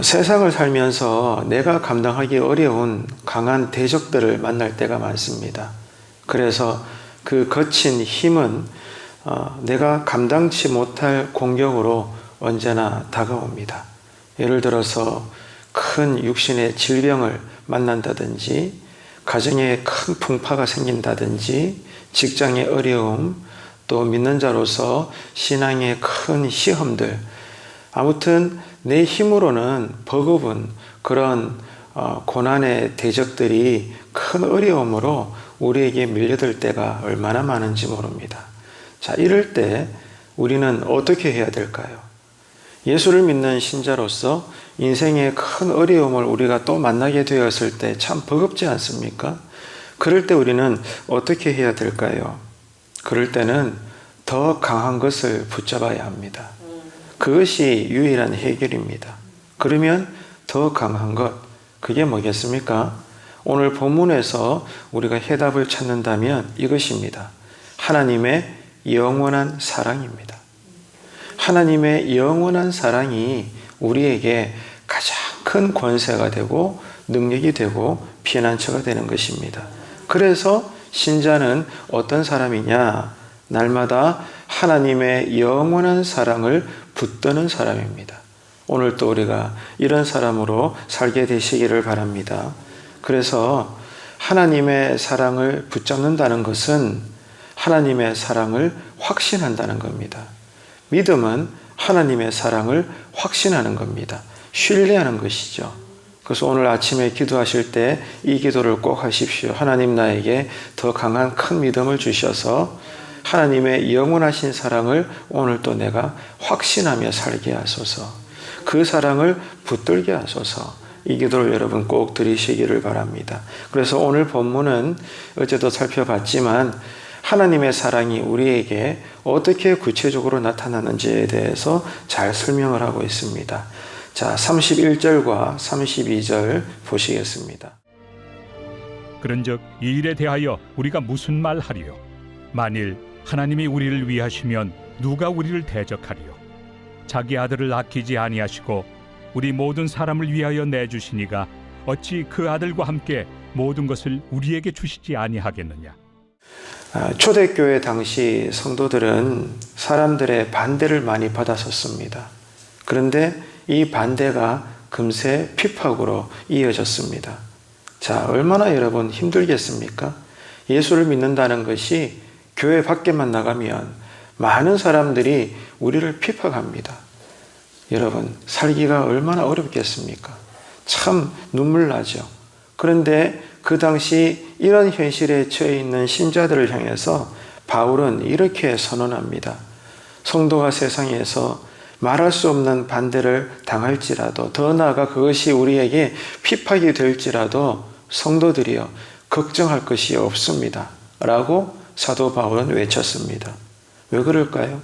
세상을 살면서 내가 감당하기 어려운 강한 대적들을 만날 때가 많습니다. 그래서 그 거친 힘은 내가 감당치 못할 공격으로 언제나 다가옵니다. 예를 들어서 큰 육신의 질병을 만난다든지, 가정에 큰 풍파가 생긴다든지, 직장의 어려움, 또 믿는 자로서 신앙의 큰 시험들, 아무튼 내 힘으로는 버거운 그런 고난의 대적들이 큰 어려움으로 우리에게 밀려들 때가 얼마나 많은지 모릅니다. 자, 이럴 때 우리는 어떻게 해야 될까요? 예수를 믿는 신자로서 인생의 큰 어려움을 우리가 또 만나게 되었을 때 참 버겁지 않습니까? 그럴 때 우리는 어떻게 해야 될까요? 그럴 때는 더 강한 것을 붙잡아야 합니다. 그것이 유일한 해결입니다. 그러면 더 강한 것, 그게 뭐겠습니까? 오늘 본문에서 우리가 해답을 찾는다면 이것입니다. 하나님의 영원한 사랑입니다. 하나님의 영원한 사랑이 우리에게 가장 큰 권세가 되고 능력이 되고 피난처가 되는 것입니다. 그래서 신자는 어떤 사람이냐? 날마다 하나님의 영원한 사랑을 붙드는 사람입니다. 오늘 또 우리가 이런 사람으로 살게 되시기를 바랍니다. 그래서 하나님의 사랑을 붙잡는다는 것은 하나님의 사랑을 확신한다는 겁니다. 믿음은 하나님의 사랑을 확신하는 겁니다. 신뢰하는 것이죠. 그래서 오늘 아침에 기도하실 때 이 기도를 꼭 하십시오. 하나님, 나에게 더 강한 큰 믿음을 주셔서 하나님의 영원하신 사랑을 오늘 또 내가 확신하며 살게 하소서. 그 사랑을 붙들게 하소서. 이 기도를 여러분 꼭 드리시기를 바랍니다. 그래서 오늘 본문은 어제도 살펴봤지만 하나님의 사랑이 우리에게 어떻게 구체적으로 나타나는지에 대해서 잘 설명을 하고 있습니다. 자, 31절과 32절 보시겠습니다. 그런즉 이 일에 대하여 우리가 무슨 말 하리요? 만일 하나님이 우리를 위하시면 누가 우리를 대적하리요? 자기 아들을 아끼지 아니하시고 우리 모든 사람을 위하여 내주시니가 어찌 그 아들과 함께 모든 것을 우리에게 주시지 아니하겠느냐? 초대교회 당시 성도들은 사람들의 반대를 많이 받았었습니다. 그런데 이 반대가 금세 핍박으로 이어졌습니다. 자, 얼마나 여러분 힘들겠습니까? 예수를 믿는다는 것이 교회 밖에만 나가면 많은 사람들이 우리를 핍박합니다. 여러분, 살기가 얼마나 어렵겠습니까? 참 눈물 나죠. 그런데 그 당시 이런 현실에 처해 있는 신자들을 향해서 바울은 이렇게 선언합니다. 성도가 세상에서 말할 수 없는 반대를 당할지라도, 더 나아가 그것이 우리에게 핍박이 될지라도 성도들이여 걱정할 것이 없습니다. 라고 사도 바울은 외쳤습니다. 왜 그럴까요?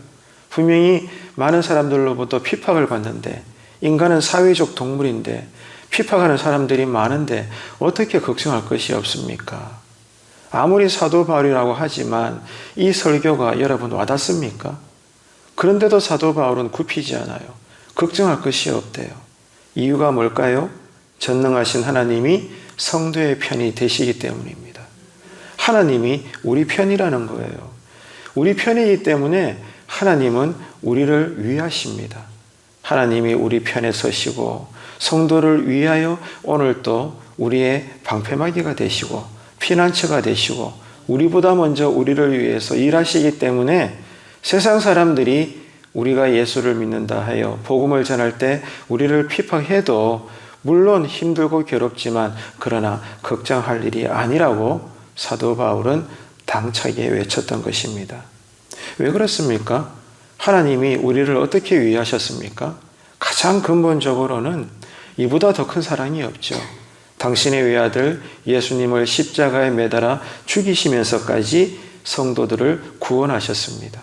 분명히 많은 사람들로부터 핍박을 받는데, 인간은 사회적 동물인데 핍박하는 사람들이 많은데 어떻게 걱정할 것이 없습니까? 아무리 사도 바울이라고 하지만 이 설교가 여러분 와닿습니까? 그런데도 사도 바울은 굽히지 않아요. 걱정할 것이 없대요. 이유가 뭘까요? 전능하신 하나님이 성도의 편이 되시기 때문입니다. 하나님이 우리 편이라는 거예요. 우리 편이기 때문에 하나님은 우리를 위하십니다. 하나님이 우리 편에 서시고 성도를 위하여 오늘 또 우리의 방패막이가 되시고 피난처가 되시고 우리보다 먼저 우리를 위해서 일하시기 때문에 세상 사람들이 우리가 예수를 믿는다 하여 복음을 전할 때 우리를 핍박해도 물론 힘들고 괴롭지만 그러나 걱정할 일이 아니라고 사도 바울은 당차게 외쳤던 것입니다. 왜 그렇습니까? 하나님이 우리를 어떻게 위하셨습니까? 가장 근본적으로는 이보다 더 큰 사랑이 없죠. 당신의 외아들 예수님을 십자가에 매달아 죽이시면서까지 성도들을 구원하셨습니다.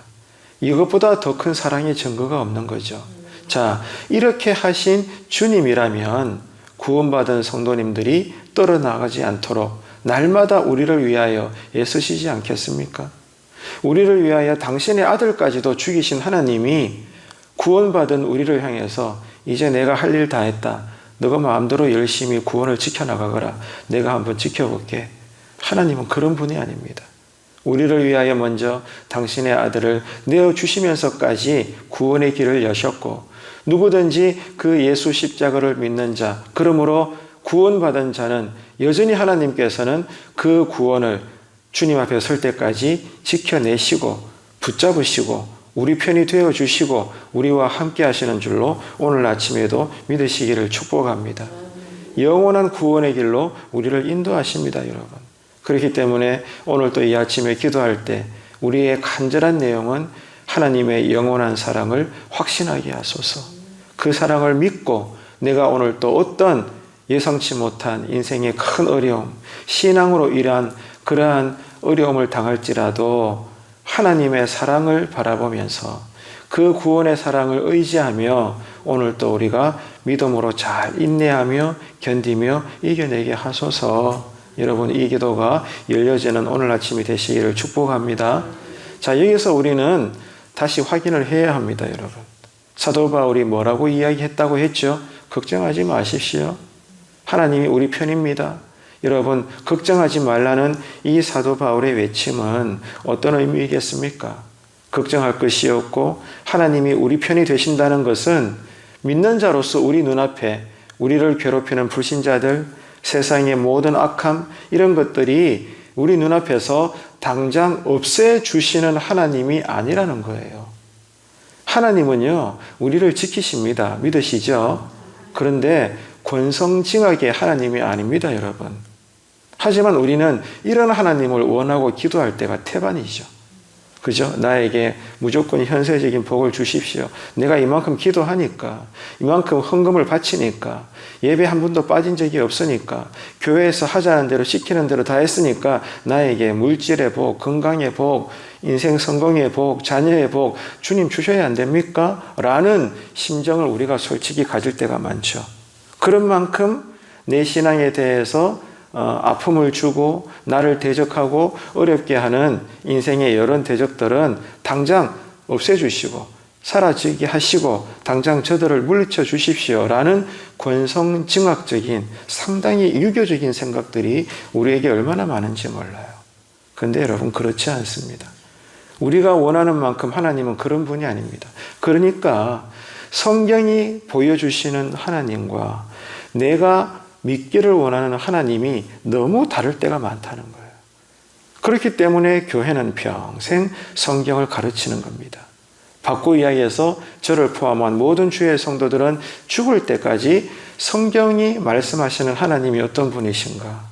이것보다 더 큰 사랑의 증거가 없는 거죠. 자, 이렇게 하신 주님이라면 구원받은 성도님들이 떨어나가지 않도록 날마다 우리를 위하여 애쓰시지 않겠습니까? 우리를 위하여 당신의 아들까지도 죽이신 하나님이 구원받은 우리를 향해서 이제 내가 할 일 다 했다. 너가 마음대로 열심히 구원을 지켜나가거라. 내가 한번 지켜볼게. 하나님은 그런 분이 아닙니다. 우리를 위하여 먼저 당신의 아들을 내어주시면서까지 구원의 길을 여셨고, 누구든지 그 예수 십자가를 믿는 자, 그러므로 구원받은 자는 여전히 하나님께서는 그 구원을 주님 앞에 설 때까지 지켜내시고 붙잡으시고 우리 편이 되어주시고 우리와 함께 하시는 줄로 오늘 아침에도 믿으시기를 축복합니다. 영원한 구원의 길로 우리를 인도하십니다, 여러분. 그렇기 때문에 오늘 또 이 아침에 기도할 때 우리의 간절한 내용은 하나님의 영원한 사랑을 확신하게 하소서. 그 사랑을 믿고 내가 오늘 또 어떤 예상치 못한 인생의 큰 어려움, 신앙으로 인한 그러한 어려움을 당할지라도 하나님의 사랑을 바라보면서 그 구원의 사랑을 의지하며 오늘 또 우리가 믿음으로 잘 인내하며 견디며 이겨내게 하소서. 여러분, 이 기도가 열려지는 오늘 아침이 되시기를 축복합니다. 자, 여기서 우리는 다시 확인을 해야 합니다, 여러분. 사도 바울이 뭐라고 이야기했다고 했죠? 걱정하지 마십시오. 하나님이 우리 편입니다. 여러분, 걱정하지 말라는 이 사도 바울의 외침은 어떤 의미이겠습니까? 걱정할 것이 없고 하나님이 우리 편이 되신다는 것은 믿는 자로서 우리 눈앞에 우리를 괴롭히는 불신자들, 세상의 모든 악함, 이런 것들이 우리 눈앞에서 당장 없애주시는 하나님이 아니라는 거예요. 하나님은요, 우리를 지키십니다. 믿으시죠? 그런데 권성징악의 하나님이 아닙니다, 여러분. 하지만 우리는 이런 하나님을 원하고 기도할 때가 태반이죠. 그죠? 나에게 무조건 현세적인 복을 주십시오. 내가 이만큼 기도하니까, 이만큼 헌금을 바치니까, 예배 한 번도 빠진 적이 없으니까, 교회에서 하자는 대로 시키는 대로 다 했으니까 나에게 물질의 복, 건강의 복, 인생 성공의 복, 자녀의 복 주님 주셔야 안 됩니까? 라는 심정을 우리가 솔직히 가질 때가 많죠. 그런 만큼 내 신앙에 대해서 아픔을 주고 나를 대적하고 어렵게 하는 인생의 여러 대적들은 당장 없애주시고 사라지게 하시고 당장 저들을 물리쳐 주십시오 라는 권성징악적인 상당히 유교적인 생각들이 우리에게 얼마나 많은지 몰라요. 그런데 여러분, 그렇지 않습니다. 우리가 원하는 만큼 하나님은 그런 분이 아닙니다. 그러니까 성경이 보여주시는 하나님과 내가 믿기를 원하는 하나님이 너무 다를 때가 많다는 거예요. 그렇기 때문에 교회는 평생 성경을 가르치는 겁니다. 바꾸 이야기해서 저를 포함한 모든 주의 성도들은 죽을 때까지 성경이 말씀하시는 하나님이 어떤 분이신가,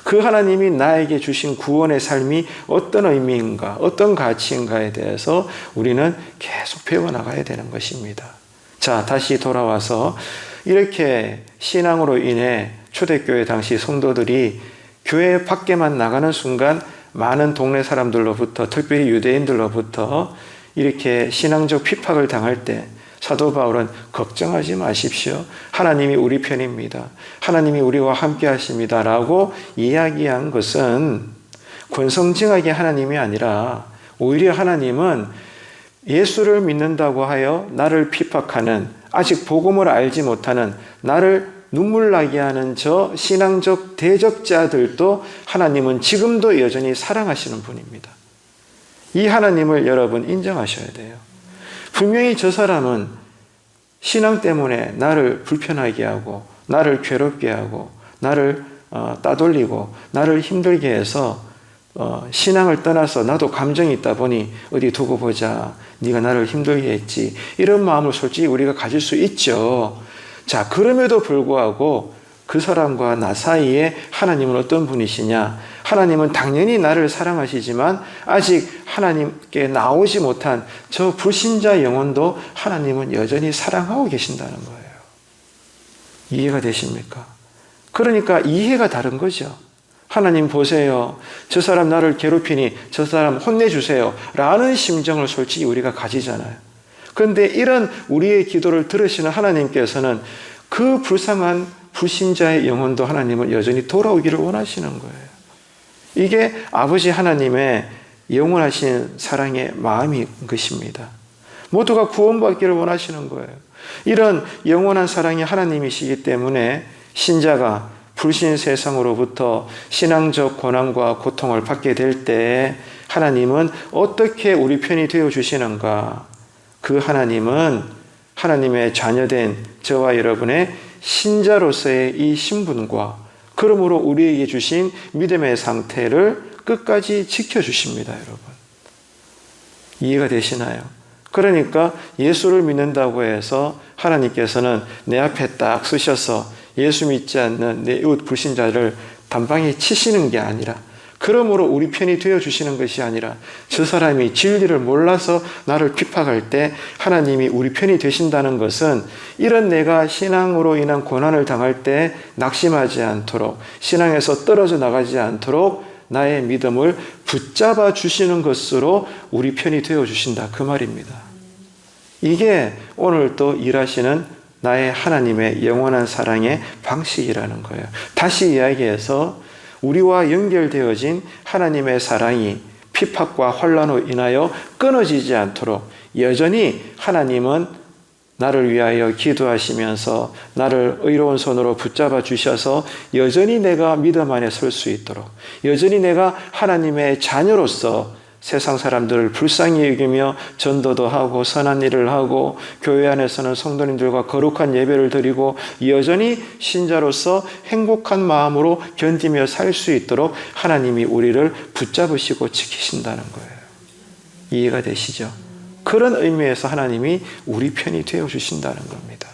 그 하나님이 나에게 주신 구원의 삶이 어떤 의미인가, 어떤 가치인가에 대해서 우리는 계속 배워나가야 되는 것입니다. 자, 다시 돌아와서 이렇게 신앙으로 인해 초대교회 당시 성도들이 교회 밖에만 나가는 순간 많은 동네 사람들로부터, 특별히 유대인들로부터 이렇게 신앙적 핍박을 당할 때 사도 바울은 걱정하지 마십시오. 하나님이 우리 편입니다. 하나님이 우리와 함께 하십니다. 라고 이야기한 것은 권성징악의 하나님이 아니라 오히려 하나님은 예수를 믿는다고 하여 나를 핍박하는, 아직 복음을 알지 못하는, 나를 눈물 나게 하는 저 신앙적 대적자들도 하나님은 지금도 여전히 사랑하시는 분입니다. 이 하나님을 여러분 인정하셔야 돼요. 분명히 저 사람은 신앙 때문에 나를 불편하게 하고 나를 괴롭게 하고 나를 따돌리고 나를 힘들게 해서 신앙을 떠나서 나도 감정이 있다 보니 어디 두고 보자, 네가 나를 힘들게 했지, 이런 마음을 솔직히 우리가 가질 수 있죠. 자, 그럼에도 불구하고 그 사람과 나 사이에 하나님은 어떤 분이시냐? 하나님은 당연히 나를 사랑하시지만 아직 하나님께 나오지 못한 저 불신자 영혼도 하나님은 여전히 사랑하고 계신다는 거예요. 이해가 되십니까? 그러니까 이해가 다른 거죠. 하나님 보세요. 저 사람 나를 괴롭히니 저 사람 혼내주세요. 라는 심정을 솔직히 우리가 가지잖아요. 그런데 이런 우리의 기도를 들으시는 하나님께서는 그 불쌍한 불신자의 영혼도 하나님은 여전히 돌아오기를 원하시는 거예요. 이게 아버지 하나님의 영원하신 사랑의 마음인 것입니다. 모두가 구원받기를 원하시는 거예요. 이런 영원한 사랑이 하나님이시기 때문에 신자가 불신 세상으로부터 신앙적 고난과 고통을 받게 될 때 하나님은 어떻게 우리 편이 되어 주시는가? 그 하나님은 하나님의 자녀된 저와 여러분의 신자로서의 이 신분과 그러므로 우리에게 주신 믿음의 상태를 끝까지 지켜주십니다, 여러분. 이해가 되시나요? 그러니까 예수를 믿는다고 해서 하나님께서는 내 앞에 딱 서셔서 예수 믿지 않는 내 이웃 불신자를 단방에 치시는 게 아니라, 그러므로 우리 편이 되어주시는 것이 아니라, 저 사람이 진리를 몰라서 나를 핍박할 때 하나님이 우리 편이 되신다는 것은 이런 내가 신앙으로 인한 고난을 당할 때 낙심하지 않도록, 신앙에서 떨어져 나가지 않도록 나의 믿음을 붙잡아 주시는 것으로 우리 편이 되어주신다, 그 말입니다. 이게 오늘 또 일하시는 나의 하나님의 영원한 사랑의 방식이라는 거예요. 다시 이야기해서 우리와 연결되어진 하나님의 사랑이 핍박과 환난으로 인하여 끊어지지 않도록 여전히 하나님은 나를 위하여 기도하시면서 나를 의로운 손으로 붙잡아 주셔서 여전히 내가 믿음 안에 설 수 있도록, 여전히 내가 하나님의 자녀로서 세상 사람들을 불쌍히 여기며 전도도 하고 선한 일을 하고 교회 안에서는 성도님들과 거룩한 예배를 드리고 여전히 신자로서 행복한 마음으로 견디며 살 수 있도록 하나님이 우리를 붙잡으시고 지키신다는 거예요. 이해가 되시죠? 그런 의미에서 하나님이 우리 편이 되어주신다는 겁니다.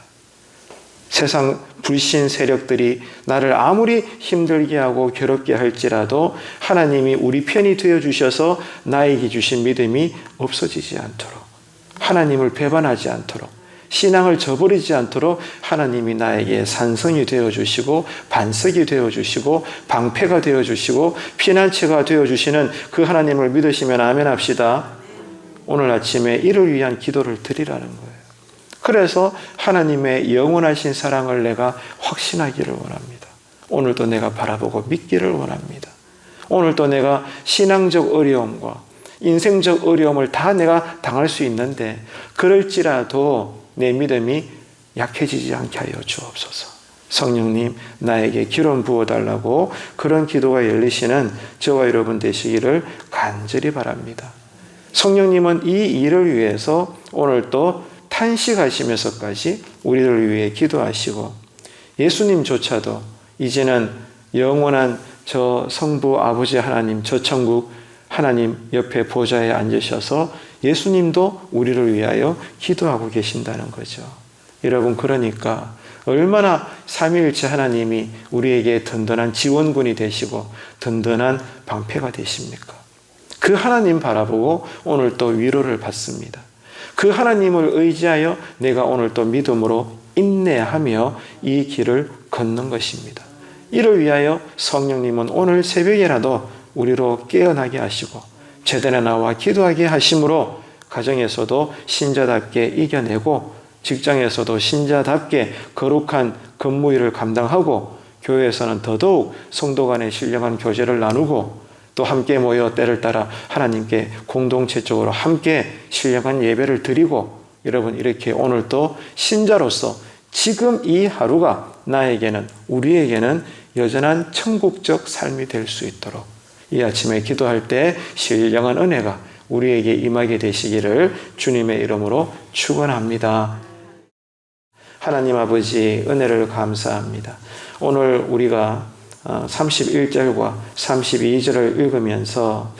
세상 불신 세력들이 나를 아무리 힘들게 하고 괴롭게 할지라도 하나님이 우리 편이 되어주셔서 나에게 주신 믿음이 없어지지 않도록, 하나님을 배반하지 않도록, 신앙을 저버리지 않도록 하나님이 나에게 산성이 되어주시고 반석이 되어주시고 방패가 되어주시고 피난처가 되어주시는 그 하나님을 믿으시면 아멘 합시다. 오늘 아침에 이를 위한 기도를 드리라는 거예요. 그래서 하나님의 영원하신 사랑을 내가 확신하기를 원합니다. 오늘도 내가 바라보고 믿기를 원합니다. 오늘도 내가 신앙적 어려움과 인생적 어려움을 다 내가 당할 수 있는데 그럴지라도 내 믿음이 약해지지 않게 하여 주옵소서. 성령님, 나에게 기름 부어달라고 그런 기도가 열리시는 저와 여러분 되시기를 간절히 바랍니다. 성령님은 이 일을 위해서 오늘 또 탄식하시면서까지 우리를 위해 기도하시고 예수님조차도 이제는 영원한 저 성부 아버지 하나님, 저 천국 하나님 옆에 보좌에 앉으셔서 예수님도 우리를 위하여 기도하고 계신다는 거죠. 여러분, 그러니까 얼마나 삼위일체 하나님이 우리에게 든든한 지원군이 되시고 든든한 방패가 되십니까? 그 하나님 바라보고 오늘 또 위로를 받습니다. 그 하나님을 의지하여 내가 오늘 또 믿음으로 인내하며 이 길을 걷는 것입니다. 이를 위하여 성령님은 오늘 새벽에라도 우리로 깨어나게 하시고 제단에 나와 기도하게 하심으로 가정에서도 신자답게 이겨내고 직장에서도 신자답게 거룩한 근무일을 감당하고 교회에서는 더더욱 성도 간의 신령한 교제를 나누고 또 함께 모여 때를 따라 하나님께 공동체적으로 함께 신령한 예배를 드리고 여러분 이렇게 오늘 또 신자로서 지금 이 하루가 나에게는 우리에게는 여전한 천국적 삶이 될 수 있도록 이 아침에 기도할 때 신령한 은혜가 우리에게 임하게 되시기를 주님의 이름으로 축원합니다. 하나님 아버지 은혜를 감사합니다. 오늘 우리가 31절과 32절을 읽으면서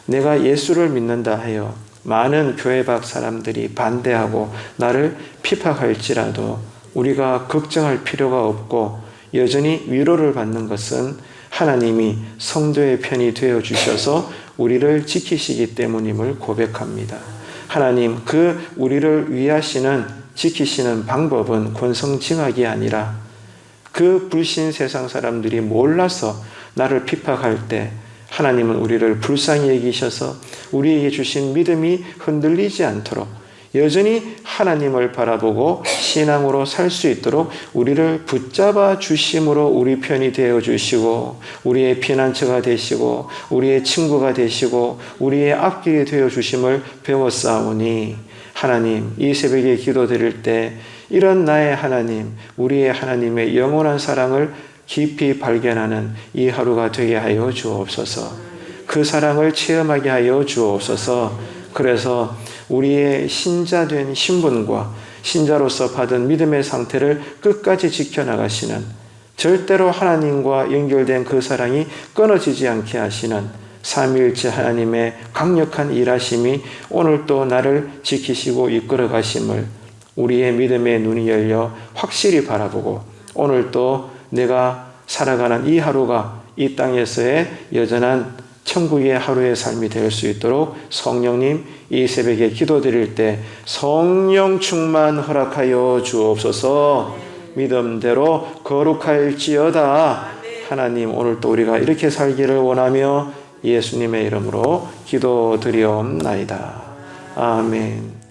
내가 예수를 믿는다 하여 많은 교회 밖 사람들이 반대하고 나를 핍박할지라도 우리가 걱정할 필요가 없고 여전히 위로를 받는 것은 하나님이 성도의 편이 되어 주셔서 우리를 지키시기 때문임을 고백합니다. 하나님, 그 우리를 위하시는 지키시는 방법은 권성징악이 아니라 그 불신 세상 사람들이 몰라서 나를 핍박할 때 하나님은 우리를 불쌍히 여기셔서 우리에게 주신 믿음이 흔들리지 않도록 여전히 하나님을 바라보고 신앙으로 살 수 있도록 우리를 붙잡아 주심으로 우리 편이 되어 주시고 우리의 피난처가 되시고 우리의 친구가 되시고 우리의 앞길이 되어 주심을 배웠사오니 하나님, 이 새벽에 기도드릴 때 이런 나의 하나님, 우리의 하나님의 영원한 사랑을 깊이 발견하는 이 하루가 되게 하여 주옵소서. 그 사랑을 체험하게 하여 주옵소서. 그래서 우리의 신자된 신분과 신자로서 받은 믿음의 상태를 끝까지 지켜나가시는, 절대로 하나님과 연결된 그 사랑이 끊어지지 않게 하시는 삼위일체 하나님의 강력한 일하심이 오늘 또 나를 지키시고 이끌어 가심을 우리의 믿음의 눈이 열려 확실히 바라보고, 오늘 또 내가 살아가는 이 하루가 이 땅에서의 여전한 천국의 하루의 삶이 될 수 있도록 성령님, 이 새벽에 기도드릴 때 성령 충만 허락하여 주옵소서. 믿음대로 거룩할지어다. 하나님, 오늘 또 우리가 이렇게 살기를 원하며 예수님의 이름으로 기도드리옵나이다. 아멘.